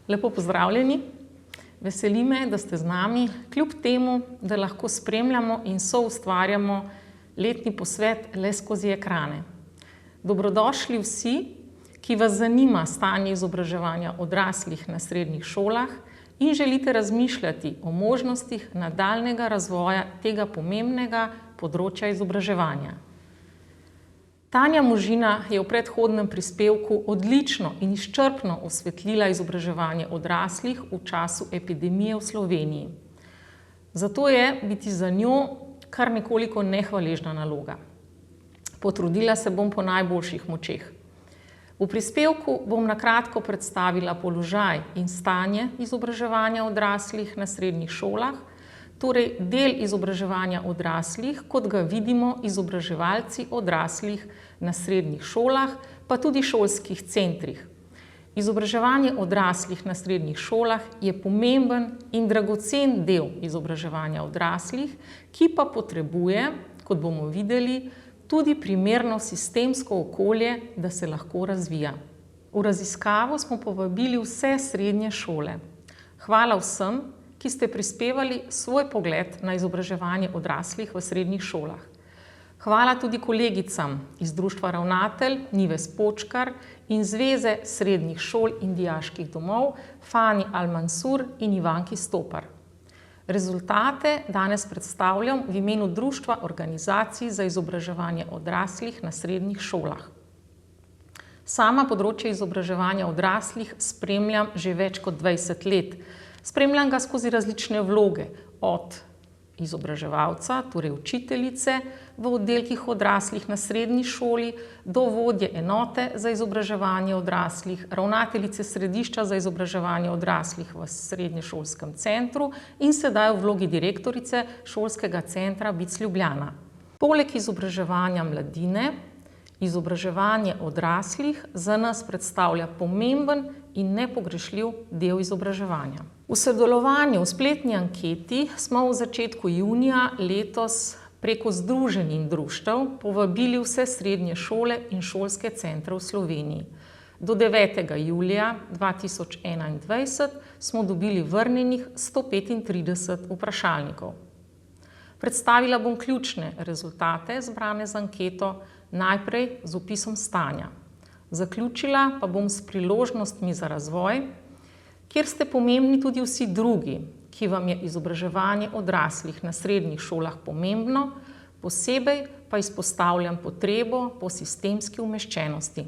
Lepo pozdravljeni. Veseli me, da ste z nami, kljub temu, da lahko spremljamo in soustvarjamo letni posvet le skozi ekrane. Dobrodošli vsi, ki vas zanima stanje izobraževanja odraslih na srednjih šolah in želite razmišljati o možnostih nadaljnjega razvoja tega pomembnega področja izobraževanja. Tanja Možina je v predhodnem prispevku odlično in izčrpno osvetlila izobraževanje odraslih v času epidemije v Sloveniji. Zato je biti za njo kar nekoliko nehvaležna naloga. Potrudila se bom po najboljših močeh. V prispevku bom na kratko predstavila položaj in stanje izobraževanja odraslih na srednjih šolah, torej del izobraževanja odraslih, kot ga vidimo izobraževalci odraslih na srednjih šolah, pa tudi šolskih centrih. Izobraževanje odraslih na srednjih šolah je pomemben in dragocen del izobraževanja odraslih, ki pa potrebuje, kot bomo videli, tudi primerno sistemsko okolje, da se lahko razvija. V raziskavo smo povabili vse srednje šole. Hvala vsem, ki ste prispevali svoj pogled na izobraževanje odraslih v srednjih šolah. Hvala tudi kolegicam iz Društva ravnatelj Nives Počkar in Zveze srednjih šol in dijaških domov Fani Al-Mansur in Ivanki Stopar. Rezultate danes predstavljam v imenu Društva organizacij za izobraževanje odraslih na srednjih šolah. Sama področje izobraževanja odraslih spremljam že več kot 20 let. Spremljam ga skozi različne vloge, od izobraževalca, torej učiteljice v oddelkih odraslih na srednji šoli, do vodje enote za izobraževanje odraslih, ravnateljice središča za izobraževanje odraslih v srednješolskem centru in sedaj v vlogi direktorice šolskega centra BIC Ljubljana. Poleg izobraževanja mladine, izobraževanje odraslih za nas predstavlja pomemben in nepogrešljiv del izobraževanja. V sodelovanju v spletni anketi smo v začetku junija letos preko združenj in društev povabili vse srednje šole in šolske centre v Sloveniji. Do 9. julija 2021 smo dobili vrnjenih 135 vprašalnikov. Predstavila bom ključne rezultate zbrane z anketo, najprej z opisom stanja. Zaključila pa bom s priložnostmi za razvoj, kjer ste pomembni tudi vsi drugi, ki vam je izobraževanje odraslih na srednjih šolah pomembno, posebej pa izpostavljam potrebo po sistemski umeščenosti.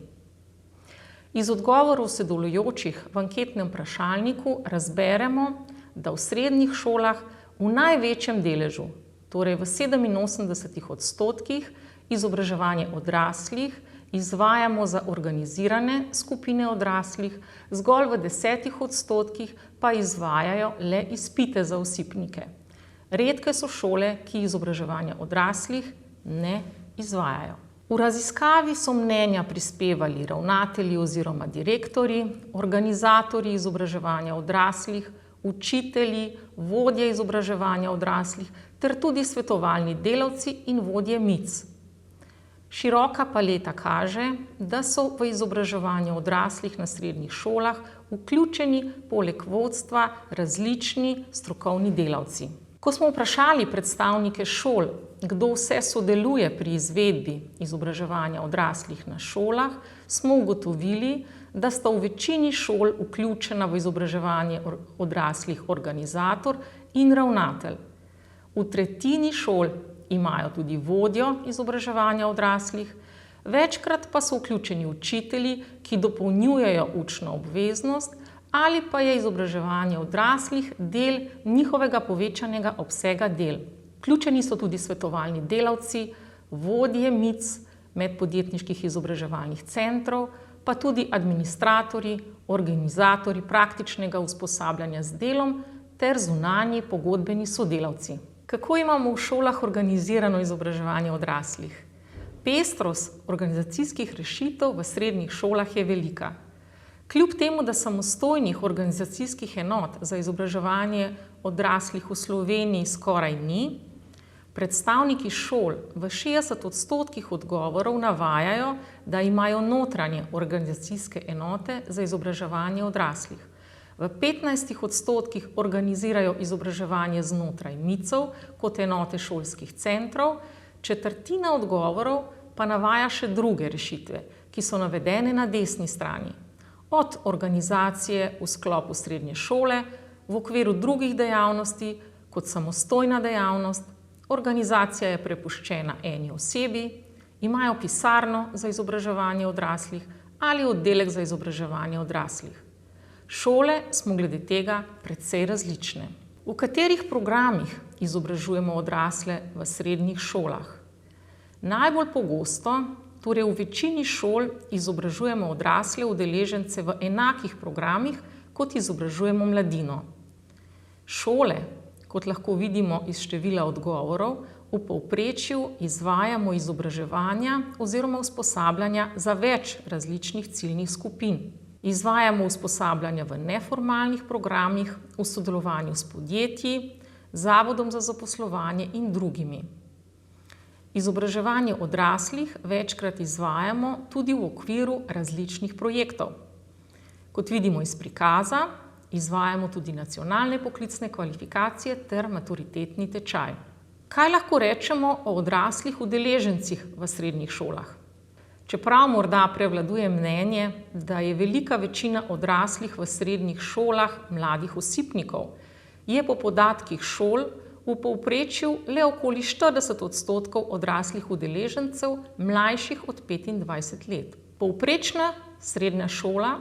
Iz odgovorov sodelujočih v anketnem vprašalniku razberemo, da v srednjih šolah v največjem deležu, torej v 87%, izobraževanje odraslih izvajamo za organizirane skupine odraslih, zgolj v 10% pa izvajajo le izpite za osipnike. Redke so šole, ki izobraževanja odraslih ne izvajajo. V raziskavi so mnenja prispevali ravnatelji oziroma direktorji, organizatorji izobraževanja odraslih, učitelji, vodje izobraževanja odraslih ter tudi svetovalni delavci in vodje MIC. Široka paleta kaže, da so v izobraževanje odraslih na srednjih šolah vključeni poleg vodstva različni strokovni delavci. Ko smo vprašali predstavnike šol, kdo vse sodeluje pri izvedbi izobraževanja odraslih na šolah, smo ugotovili, da sta v večini šol vključena v izobraževanje odraslih organizator in ravnatelj. V tretjini šol imajo tudi vodjo izobraževanja odraslih, večkrat pa so vključeni učitelji, ki dopolnjujejo učno obveznost, ali pa je izobraževanje odraslih del njihovega povečanega obsega del. Vključeni so tudi svetovalni delavci, vodje MIC, medpodjetniških izobraževalnih centrov, pa tudi administratorji, organizatorji praktičnega usposabljanja z delom ter zunanji pogodbeni sodelavci. Kako imamo v šolah organizirano izobraževanje odraslih? Pestrost organizacijskih rešitev v srednjih šolah je velika. Kljub temu, da samostojnih organizacijskih enot za izobraževanje odraslih v Sloveniji skoraj ni, predstavniki šol v 60% odgovorov navajajo, da imajo notranje organizacijske enote za izobraževanje odraslih. V 15% organizirajo izobraževanje znotraj MIC-ov kot enote šolskih centrov, četrtina odgovorov pa navaja še druge rešitve, ki so navedene na desni strani. Od organizacije v sklopu srednje šole, v okviru drugih dejavnosti, kot samostojna dejavnost, organizacija je prepuščena eni osebi, imajo pisarno za izobraževanje odraslih ali oddelek za izobraževanje odraslih. Šole smo glede tega precej različne. V katerih programih izobražujemo odrasle v srednjih šolah? Najbolj pogosto, torej v večini šol, izobražujemo odrasle udeležence v enakih programih, kot izobražujemo mladino. Šole, kot lahko vidimo iz števila odgovorov, v povprečju izvajamo izobraževanja oziroma usposabljanja za več različnih ciljnih skupin. Izvajamo usposabljanja v neformalnih programih, v sodelovanju s podjetji, Zavodom za zaposlovanje in drugimi. Izobraževanje odraslih večkrat izvajamo tudi v okviru različnih projektov. Kot vidimo iz prikaza, izvajamo tudi nacionalne poklicne kvalifikacije ter maturitetni tečaj. Kaj lahko rečemo o odraslih udeležencih v srednjih šolah? Čeprav morda prevladuje mnenje, da je velika večina odraslih v srednjih šolah mladih osipnikov, je po podatkih šol v povprečju le okoli 40% odraslih udeležencev mlajših od 25 let. Povprečna srednja šola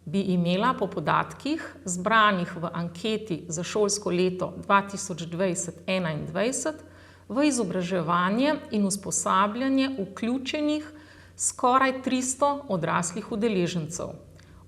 bi imela po podatkih, zbranih v anketi za šolsko leto 2020-2021, v izobraževanje in usposabljanje vključenih skoraj 300 odraslih udeležencev.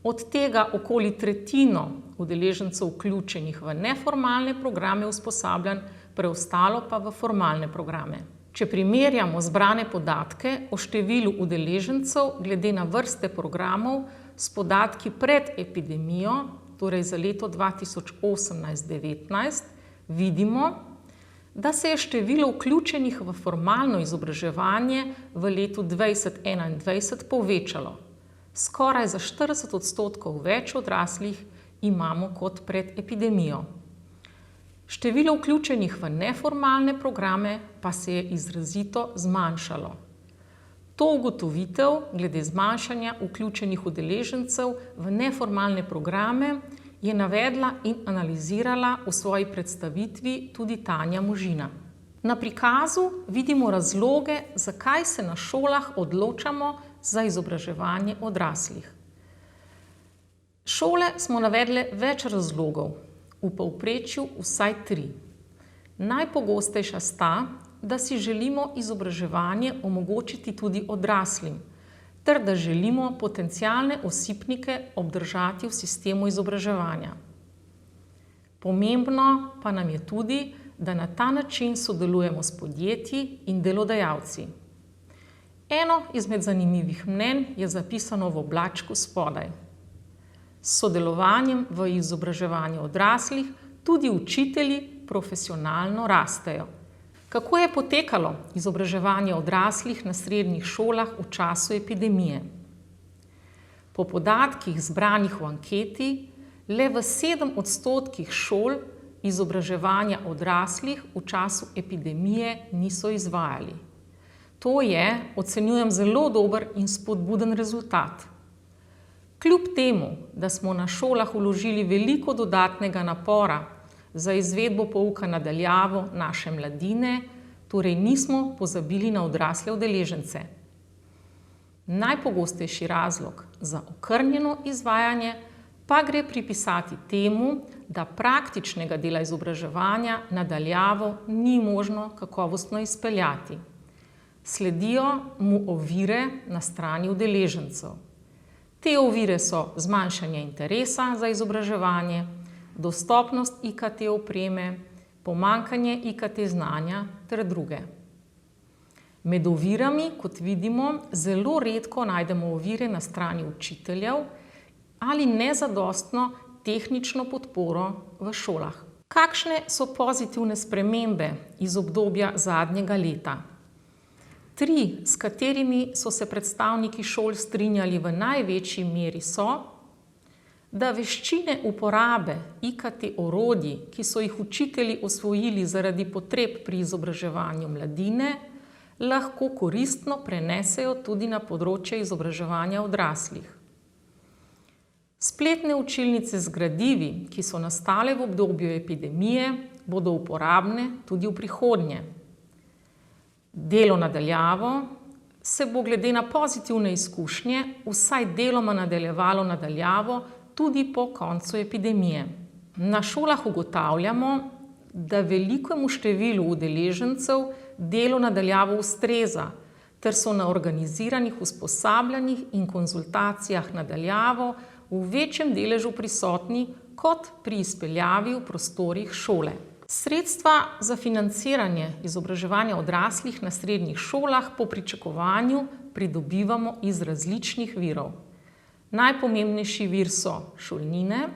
Od tega okoli tretjino udeležencev vključenih v neformalne programe usposabljanj, preostalo pa v formalne programe. Če primerjamo zbrane podatke o številu udeležencev glede na vrste programov s podatki pred epidemijo, torej za leto 2018-19, vidimo, da se je število vključenih v formalno izobraževanje v letu 2020-2021 povečalo. Skoraj za 40% več odraslih imamo kot pred epidemijo. Število vključenih v neformalne programe pa se je izrazito zmanjšalo. To ugotovitev glede zmanjšanja vključenih udeležencev v neformalne programe je navedla in analizirala v svoji predstavitvi tudi Tanja Možina. Na prikazu vidimo razloge, zakaj se na šolah odločamo za izobraževanje odraslih. Šole smo navedle več razlogov, v povprečju vsaj 3. Najpogostejša sta, da si želimo izobraževanje omogočiti tudi odraslim, ter da želimo potencialne osipnike obdržati v sistemu izobraževanja. Pomembno pa nam je tudi, da na ta način sodelujemo s podjetji in delodajalci. Eno izmed zanimivih mnenj je zapisano v oblačku spodaj. S sodelovanjem v izobraževanju odraslih tudi učitelji profesionalno rastejo. Kako je potekalo izobraževanje odraslih na srednjih šolah v času epidemije? Po podatkih zbranih v anketi, le v 7% šol izobraževanja odraslih v času epidemije niso izvajali. To je, ocenjujem, zelo dober in spodbuden rezultat. Kljub temu, da smo na šolah vložili veliko dodatnega napora za izvedbo pouka na daljavo naše mladine, torej nismo pozabili na odrasle udeležence. Najpogostejši razlog za okrnjeno izvajanje pa gre pripisati temu, da praktičnega dela izobraževanja na daljavo ni možno kakovostno izpeljati. Sledijo mu ovire na strani udeležencev. Te ovire so zmanjšanje interesa za izobraževanje, dostopnost IKT opreme, pomanjkanje IKT znanja ter druge. Med ovirami, kot vidimo, zelo redko najdemo ovire na strani učiteljev ali nezadostno tehnično podporo v šolah. Kakšne so pozitivne spremembe iz obdobja zadnjega leta? 3, s katerimi so se predstavniki šol strinjali v največji meri, so: da veščine uporabe IKT orodij, ki so jih učitelji osvojili zaradi potreb pri izobraževanju mladine, lahko koristno prenesejo tudi na področje izobraževanja odraslih. Spletne učilnice z gradivi, ki so nastale v obdobju epidemije, bodo uporabne tudi v prihodnje. Delo na daljavo se bo glede na pozitivne izkušnje vsaj deloma nadaljevalo na daljavo tudi po koncu epidemije. Na šolah ugotavljamo, da velikemu številu udeležencev delo na daljavo ustreza, ter so na organiziranih usposabljanjih in konzultacijah na daljavo v večjem deležu prisotni kot pri izpeljavi v prostorih šole. Sredstva za financiranje izobraževanja odraslih na srednjih šolah po pričakovanju pridobivamo iz različnih virov. Najpomembnejši vir so šolnine,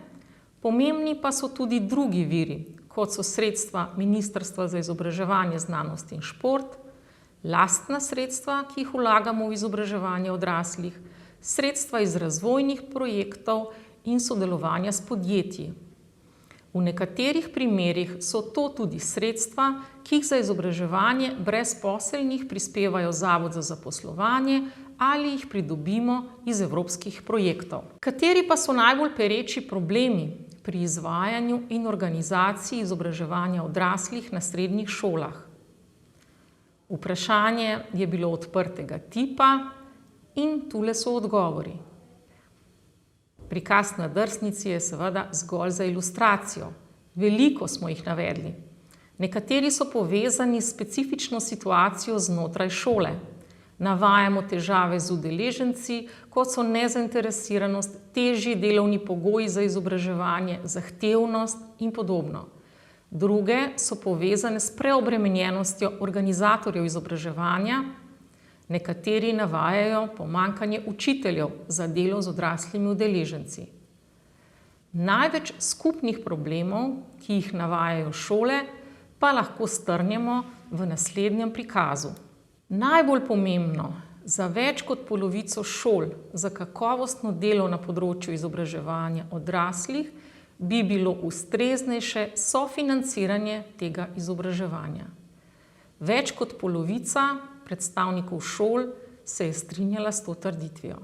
pomembni pa so tudi drugi viri, kot so sredstva Ministrstva za izobraževanje, znanost in šport, lastna sredstva, ki jih vlagamo v izobraževanje odraslih, sredstva iz razvojnih projektov in sodelovanja s podjetji. V nekaterih primerih so to tudi sredstva, ki jih za izobraževanje brezposelnih prispevajo Zavod za zaposlovanje ali jih pridobimo iz evropskih projektov. Kateri pa so najbolj pereči problemi pri izvajanju in organizaciji izobraževanja odraslih na srednjih šolah? Vprašanje je bilo odprtega tipa in tule so odgovori. Prikaz na drsnici je seveda zgolj za ilustracijo. Veliko smo jih navedli. Nekateri so povezani s specifično situacijo znotraj šole. Navajamo težave z udeleženci, kot so nezainteresiranost, težji delovni pogoji za izobraževanje, zahtevnost in podobno. Druge so povezane s preobremenjenostjo organizatorjev izobraževanja. Nekateri navajajo pomanjkanje učiteljev za delo z odraslimi udeleženci. Največ skupnih problemov, ki jih navajajo šole, pa lahko strnemo v naslednjem prikazu. Najbolj pomembno za več kot polovico šol za kakovostno delo na področju izobraževanja odraslih bi bilo ustreznejše sofinanciranje tega izobraževanja. Več kot polovica predstavnikov šol se je strinjala s to trditvijo.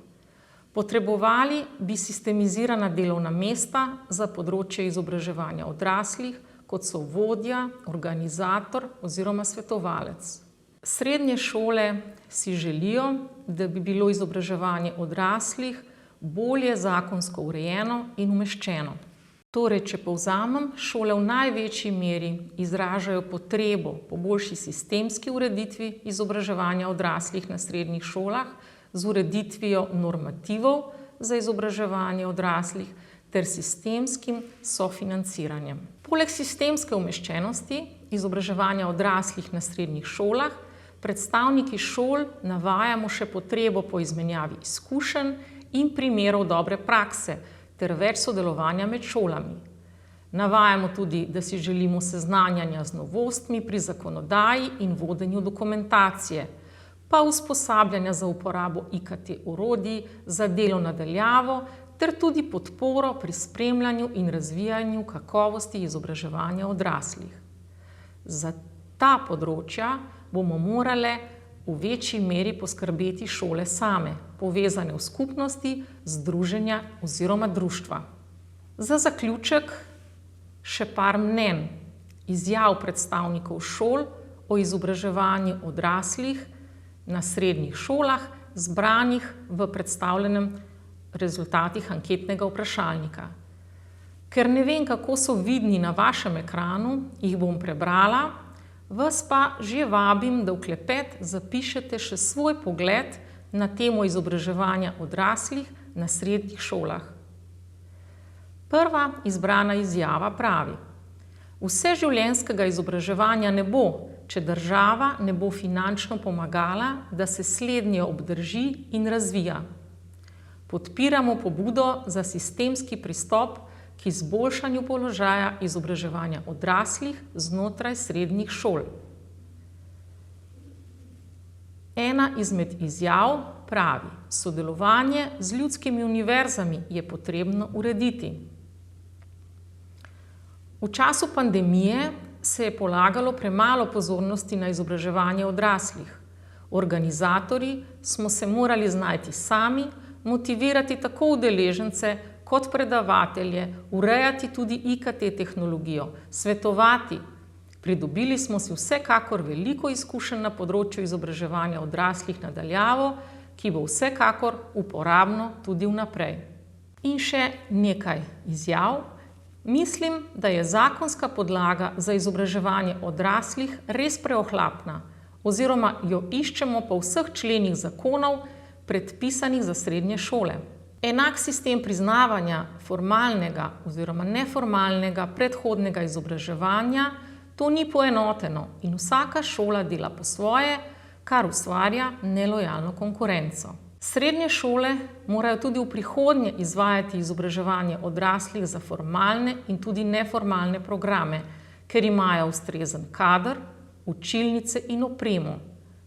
Potrebovali bi sistemizirana delovna mesta za področje izobraževanja odraslih, kot so vodja, organizator oziroma svetovalec. Srednje šole si želijo, da bi bilo izobraževanje odraslih bolje zakonsko urejeno in umeščeno. Torej, če povzamem, šole v največji meri izražajo potrebo po boljši sistemski ureditvi izobraževanja odraslih na srednjih šolah z ureditvijo normativov za izobraževanje odraslih ter sistemskim sofinanciranjem. Poleg sistemske umeščenosti izobraževanja odraslih na srednjih šolah, predstavniki šol navajamo še potrebo po izmenjavi izkušenj in primerov dobre prakse ter več sodelovanja med šolami. Navajamo tudi, da si želimo seznanjanja z novostmi pri zakonodaji in vodenju dokumentacije, pa usposabljanja za uporabo IKT orodij za delo na daljavo ter tudi podporo pri spremljanju in razvijanju kakovosti izobraževanja odraslih. Za ta področja bomo morale v večji meri poskrbeti šole same, povezane v skupnosti, združenja oziroma društva. Za zaključek še par mnenj, izjav predstavnikov šol o izobraževanju odraslih na srednjih šolah, zbranih v predstavljenem rezultatih anketnega vprašalnika. Ker ne vem, kako so vidni na vašem ekranu, jih bom prebrala, vas pa že vabim, da v klepet zapišete še svoj pogled na temo izobraževanja odraslih na srednjih šolah. Prva izbrana izjava pravi: vseživljenjskega izobraževanja ne bo, če država ne bo finančno pomagala, da se slednje obdrži in razvija. Podpiramo pobudo za sistemski pristop k izboljšanju položaja izobraževanja odraslih znotraj srednjih šol. Ena izmed izjav pravi: sodelovanje z ljudskimi univerzami je potrebno urediti. V času pandemije se je polagalo premalo pozornosti na izobraževanje odraslih. Organizatorji smo se morali znajti sami, motivirati tako udeležence kot predavatelje, urejati tudi IKT tehnologijo, svetovati. Pridobili smo si vsekakor veliko izkušenj na področju izobraževanja odraslih na daljavo, ki bo vsekakor uporabno tudi vnaprej. In še nekaj izjav. Mislim, da je zakonska podlaga za izobraževanje odraslih res preohlapna, oziroma jo iščemo po vseh členih zakonov, predpisanih za srednje šole. Enak sistem priznavanja formalnega oziroma neformalnega predhodnega izobraževanja, to ni poenoteno in vsaka šola dela po svoje, kar ustvarja nelojalno konkurenco. Srednje šole morajo tudi v prihodnje izvajati izobraževanje odraslih za formalne in tudi neformalne programe, ker imajo ustrezen kader, učilnice in opremo,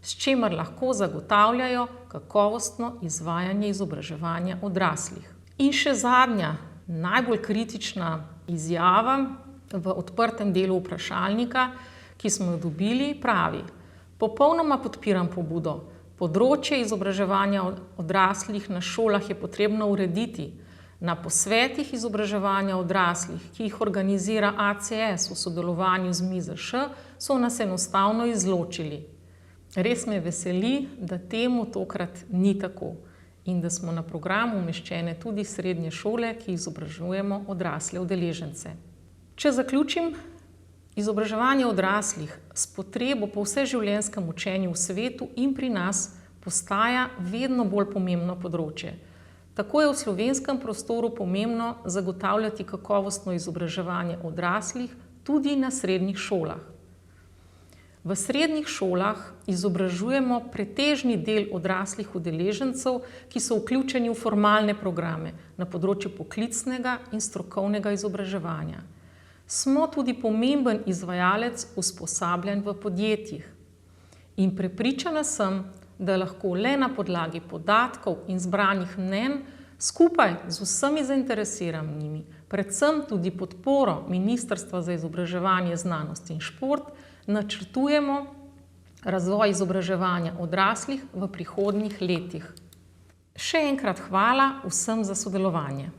s čimer lahko zagotavljajo kakovostno izvajanje izobraževanja odraslih. In še zadnja, najbolj kritična izjava v odprtem delu vprašalnika, ki smo jo dobili, pravi: popolnoma podpiram pobudo. Področje izobraževanja odraslih na šolah je potrebno urediti. Na posvetih izobraževanja odraslih, ki jih organizira ACS v sodelovanju z MIZŠ, so nas enostavno izločili. Res me veseli, da temu tokrat ni tako in da smo na programu umeščene tudi srednje šole, ki izobražujemo odrasle udeležence. Če zaključim, izobraževanje odraslih s potrebo po vseživljenjskem učenju v svetu in pri nas postaja vedno bolj pomembno področje. Tako je v slovenskem prostoru pomembno zagotavljati kakovostno izobraževanje odraslih tudi na srednjih šolah. V srednjih šolah izobražujemo pretežni del odraslih udeležencev, ki so vključeni v formalne programe na področju poklicnega in strokovnega izobraževanja. Smo tudi pomemben izvajalec usposabljanj v podjetjih. In prepričana sem, da lahko le na podlagi podatkov in zbranih mnenj skupaj z vsemi zainteresiranimi, predvsem tudi podporo Ministrstva za izobraževanje, znanost in šport, načrtujemo razvoj izobraževanja odraslih v prihodnjih letih. Še enkrat hvala vsem za sodelovanje.